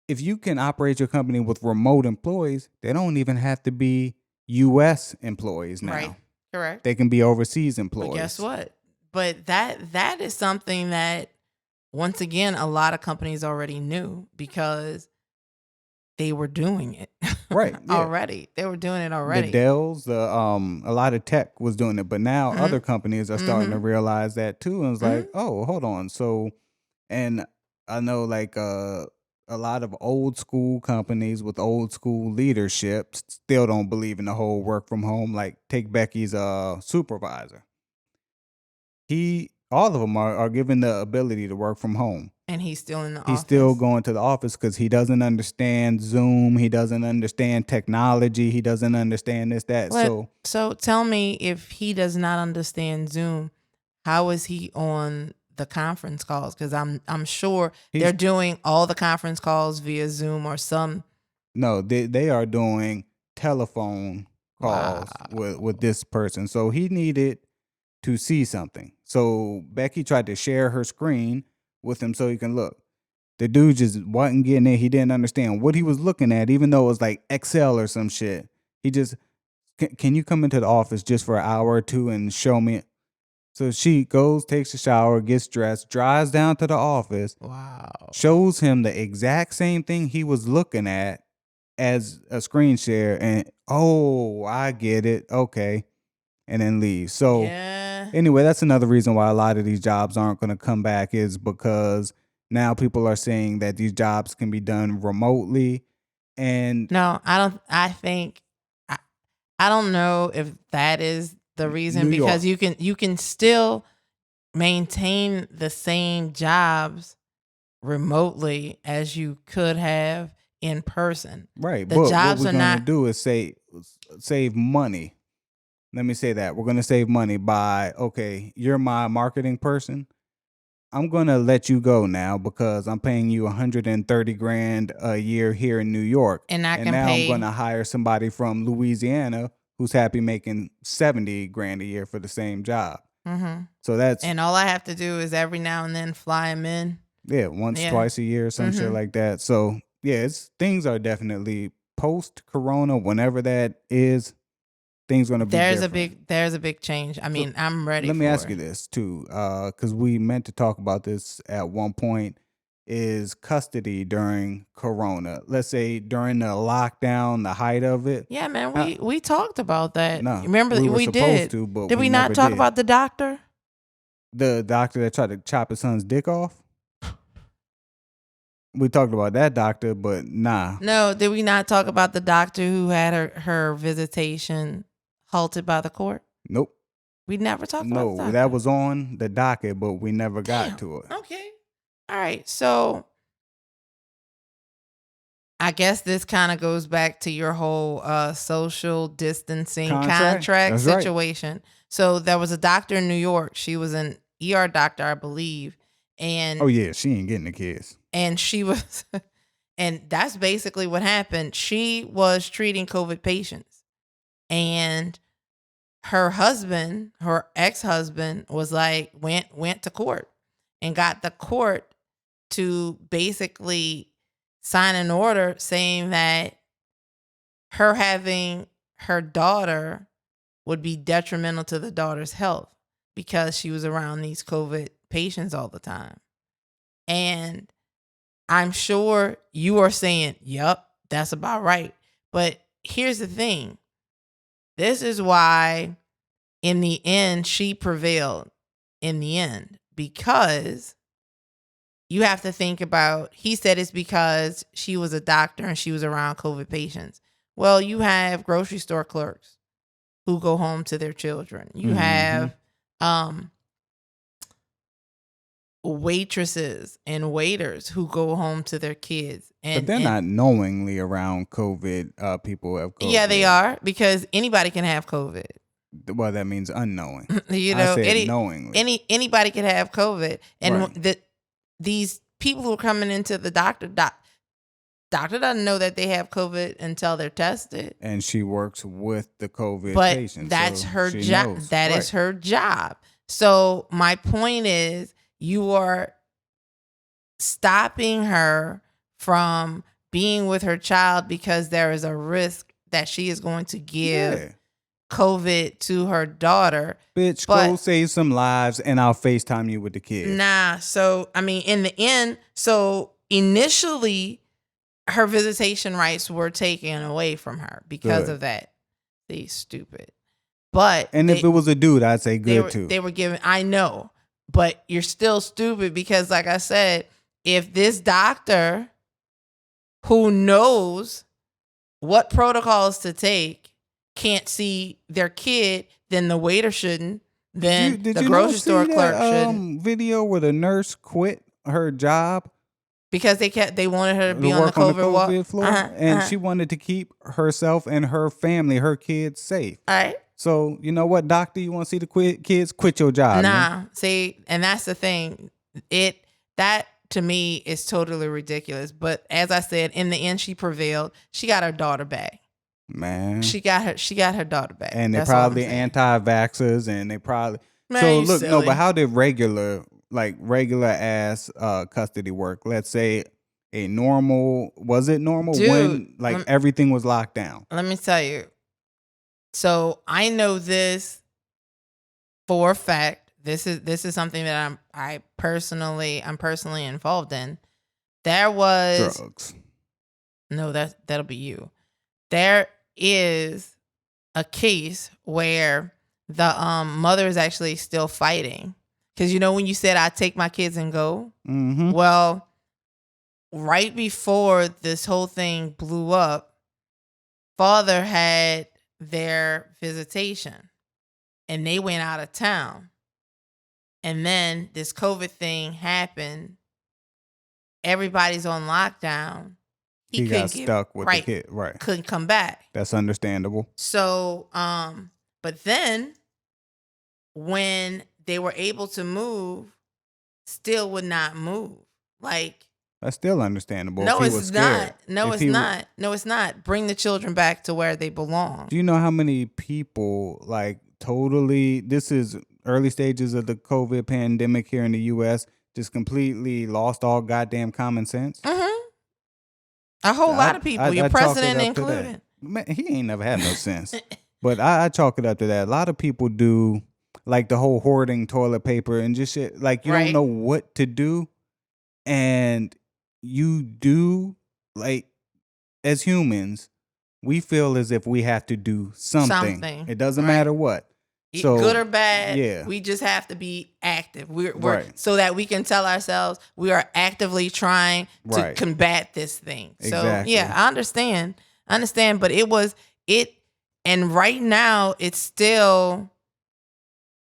if you can operate your company with remote employees, they don't even have to be U.S. employees now. Right. Correct. They can be overseas employees. But guess what? But that is something that, once again, a lot of companies already knew because they were doing it. Right. Yeah. Already. They were doing it already. The Dells, a lot of tech was doing it, but now other companies are starting to realize that too. And it's like, oh, hold on. So, and I know like a lot of old school companies with old school leadership still don't believe in the whole work from home. Like take Becky's supervisor. All of them are given the ability to work from home. And he's still in the office. He's still going to the office because he doesn't understand Zoom. He doesn't understand technology. He doesn't understand this, that. So tell me, if he does not understand Zoom, how is he on the conference calls? Because I'm sure they're doing all the conference calls via Zoom or some. No, they are doing telephone calls with this person. So he needed to see something. So Becky tried to share her screen with him so he can look. The dude just wasn't getting it. He didn't understand what he was looking at, even though it was like Excel or some shit. He just, can you come into the office just for an hour or two and show me? So she goes, takes a shower, gets dressed, drives down to the office. Wow. Shows him the exact same thing he was looking at as a screen share. And, oh, I get it. Okay. And then leaves. So anyway, that's another reason why a lot of these jobs aren't going to come back, is because now people are saying that these jobs can be done remotely. And no, I don't know if that is the reason, because you can still maintain the same jobs remotely as you could have in person. Right. The but jobs what we're are going not to do is save money. Let me say that. We're going to save money by, okay, you're my marketing person. I'm going to let you go now because I'm paying you $130,000 a year here in New York. And I'm going to hire somebody from Louisiana who's happy making $70,000 a year for the same job. Mm-hmm. So and all I have to do is every now and then fly him in. Yeah, twice a year, some shit like that. So yeah, things are definitely post-corona, whenever that is. Things going to be different. There's a big change. I mean, I'm ready. Let me ask you this too, because we meant to talk about this at one point. Is custody during Corona? Let's say during the lockdown, the height of it. Yeah, man, we talked about that. No, remember we did. But did we not talk about the doctor? The doctor that tried to chop his son's dick off. We talked about that doctor, but nah. No, did we not talk about the doctor who had her visitation halted by the court? Nope. We never talked about the doctor. No, that was on the docket, but we never got to it. Okay. All right. So I guess this kind of goes back to your whole social distancing contract situation. Right. So there was a doctor in New York. She was an ER doctor, I believe. And oh, yeah, she ain't getting the kids. And she was And that's basically what happened. She was treating COVID patients, and her husband, her ex-husband, was like went to court and got the court to basically sign an order saying that her having her daughter would be detrimental to the daughter's health because she was around these COVID patients all the time. And I'm sure you are saying, yep, that's about right. But here's the thing. This is why, in the end, she prevailed in the end, because you have to think about, he said it's because she was a doctor and she was around COVID patients. Well, you have grocery store clerks who go home to their children. You have waitresses and waiters who go home to their kids. But they're not knowingly around COVID. People have COVID. Yeah, they are, because anybody can have COVID. Well, that means unknowing. You know, I said knowingly. Anybody can have COVID, and these people who are coming into the doctor doesn't know that they have COVID until they're tested. And she works with the COVID but patients. That's so her she job. knows. That is her job. So my point is, you are stopping her from being with her child because there is a risk that she is going to give COVID to her daughter. Bitch, go save some lives and I'll FaceTime you with the kids. Nah. So, I mean, in the end, so initially her visitation rights were taken away from her because of that. They stupid. But if it was a dude, I'd say good too. They were given, I know, but you're still stupid because, like I said, if this doctor who knows what protocols to take can't see their kid, then the waiter shouldn't. Then did the you grocery store clerk shouldn't. Video where the nurse quit her job because they wanted her to be on the COVID floor, and she wanted to keep herself and her family, her kids, safe. All right. So you know what, doctor, you want to see the kids? Quit your job. Nah, see, and that's the thing. That to me is totally ridiculous. But as I said, in the end, she prevailed. She got her daughter back. Man, she got her daughter back, and they're probably anti-vaxxers, and they probably. Man, so look, silly. no, but how did regular ass custody work? Let's say was it normal Dude, when everything was locked down? Let me tell you. So I know this for a fact. This is something that I'm personally involved in. There was drugs. No, that'll be you. There is a case where the mother is actually still fighting. Because you know when you said, I take my kids and go? Mm-hmm. Well, right before this whole thing blew up, father had their visitation and they went out of town. And then this COVID thing happened. Everybody's on lockdown. He got stuck with the kid. Right. Couldn't come back. That's understandable. So, but then when they were able to move, still would not move. Like, that's still understandable. No, it's not. No, it's not. No, it's not. Bring the children back to where they belong. Do you know how many people this is early stages of the COVID pandemic here in the U.S., just completely lost all goddamn common sense? Mm-hmm. A whole lot of people, your president included. Man, he ain't never had no sense. But I chalk it up to that. A lot of people do the whole hoarding toilet paper and just shit. You don't know what to do. And you do, as humans, we feel as if we have to do something. It doesn't matter what. So, good or bad, we just have to be active. We're so that we can tell ourselves we are actively trying to combat this thing. Exactly. So I understand, but and right now it's still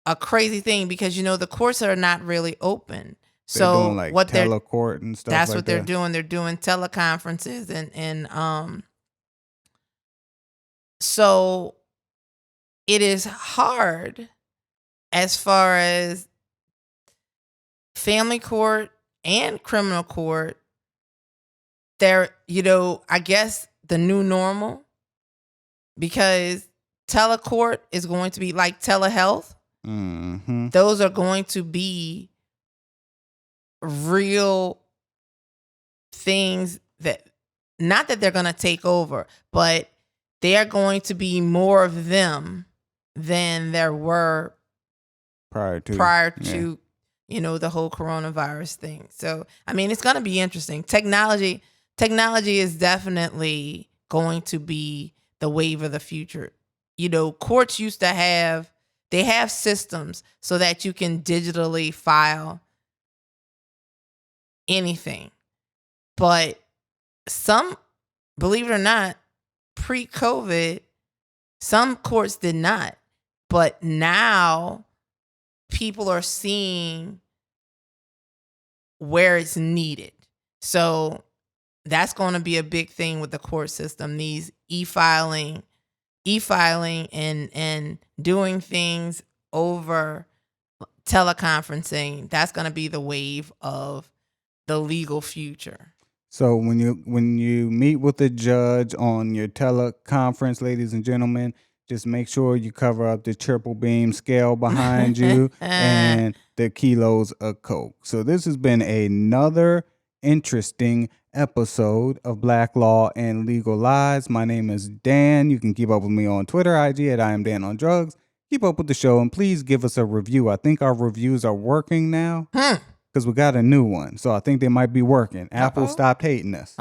a crazy thing because the courts are not really open. So they're doing telecourt and stuff. That's what they're doing. They're doing teleconferences and so it is hard as far as family court and criminal court they're, I guess the new normal, because telecourt is going to be like telehealth. Mm-hmm. Those are going to be real things that, not that they're going to take over, but they are going to be more of them than there were Prior to the whole coronavirus thing. So, I mean, it's going to be interesting. Technology is definitely going to be the wave of the future. Courts used to have systems so that you can digitally file anything. But believe it or not, pre-COVID, some courts did not. But now people are seeing where it's needed. So that's going to be a big thing with the court system. These e-filing and doing things over teleconferencing. That's going to be the wave of the legal future. So when you meet with the judge on your teleconference, ladies and gentlemen, just make sure you cover up the triple beam scale behind you and the kilos of coke. So this has been another interesting episode of Black Law and Legal Lies. My name is Dan. You can keep up with me on Twitter, IG at I am Dan on Drugs. Keep up with the show and please give us a review. I think our reviews are working now because we got a new one. So I think they might be working. Apple stopped hating us.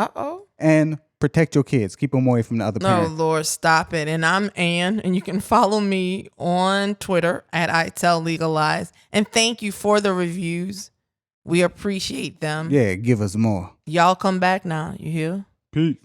And protect your kids. Keep them away from the other parents. Oh, Lord, stop it. And I'm Ann, and you can follow me on Twitter at I Tell Legal Lies. And thank you for the reviews. We appreciate them. Yeah, give us more. Y'all come back now. You hear? Peace.